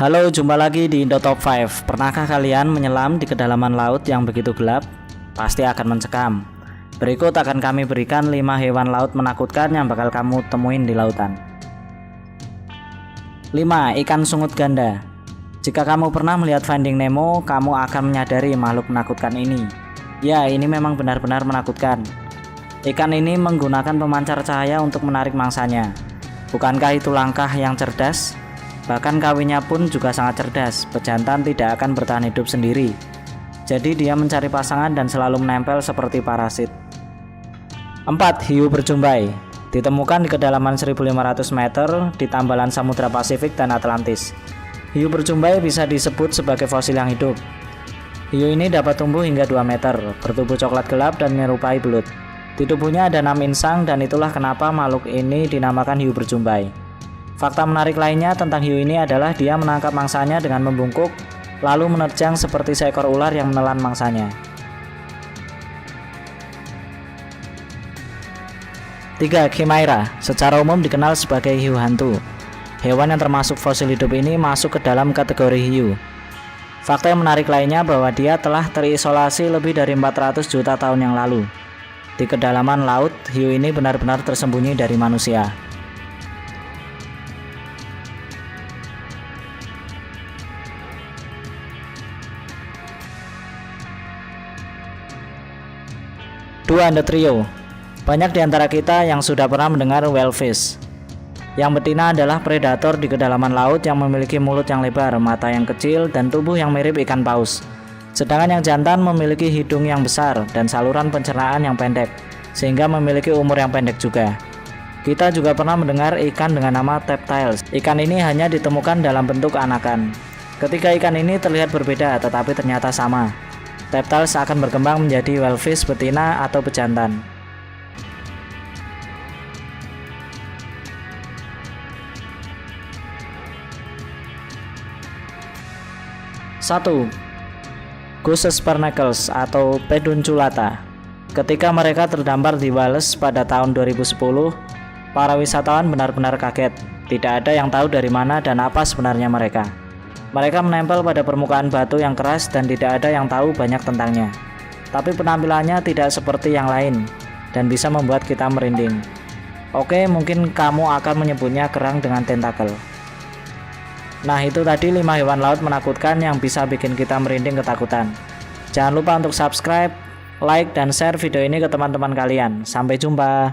Halo, jumpa lagi di Indo Top 5. Pernahkah kalian menyelam di kedalaman laut yang begitu gelap? Pasti akan mencekam. Berikut akan kami berikan 5 hewan laut menakutkan yang bakal kamu temuin di lautan. 5. Ikan sungut ganda. Jika kamu pernah melihat Finding Nemo, kamu akan menyadari makhluk menakutkan ini. Ya, ini memang benar-benar menakutkan. Ikan ini menggunakan pemancar cahaya untuk menarik mangsanya. Bukankah itu langkah yang cerdas? Bahkan kawinnya pun juga sangat cerdas. Pejantan tidak akan bertahan hidup sendiri. Jadi dia mencari pasangan dan selalu menempel seperti parasit. 4. Hiu berjumbai. Ditemukan di kedalaman 1500 meter di tambalan Samudra Pasifik dan Atlantis. Hiu berjumbai bisa disebut sebagai fosil yang hidup. Hiu ini dapat tumbuh hingga 2 meter, bertubuh coklat gelap dan menyerupai belut. Di tubuhnya ada 6 insang dan itulah kenapa makhluk ini dinamakan hiu berjumbai. Fakta menarik lainnya tentang hiu ini adalah dia menangkap mangsanya dengan membungkuk, lalu menerjang seperti seekor ular yang menelan mangsanya. 3. Chimaira, secara umum dikenal sebagai hiu hantu. Hewan yang termasuk fosil hidup ini masuk ke dalam kategori hiu. Fakta yang menarik lainnya bahwa dia telah terisolasi lebih dari 400 juta tahun yang lalu. Di kedalaman laut, hiu ini benar-benar tersembunyi dari manusia. 2. The Trio. Banyak di antara kita yang sudah pernah mendengar whalefish. Yang betina adalah predator di kedalaman laut yang memiliki mulut yang lebar, mata yang kecil, dan tubuh yang mirip ikan paus. Sedangkan yang jantan memiliki hidung yang besar dan saluran pencernaan yang pendek, sehingga memiliki umur yang pendek juga. Kita juga pernah mendengar ikan dengan nama Reptiles. Ikan ini hanya ditemukan dalam bentuk anakan. Ketiga ikan ini terlihat berbeda tetapi ternyata sama. Reptiles akan berkembang menjadi whalefish betina atau pejantan. 1. Gusses Barnacles atau Pedunculata. Ketika mereka terdampar di Wales pada tahun 2010, para wisatawan benar-benar kaget. Tidak ada yang tahu dari mana dan apa sebenarnya mereka. Mereka menempel pada permukaan batu yang keras dan tidak ada yang tahu banyak tentangnya. Tapi penampilannya tidak seperti yang lain dan bisa membuat kita merinding. Oke, mungkin kamu akan menyebutnya kerang dengan tentakel. Nah, itu tadi 5 hewan laut menakutkan yang bisa bikin kita merinding ketakutan. Jangan lupa untuk subscribe, like, dan share video ini ke teman-teman kalian. Sampai jumpa.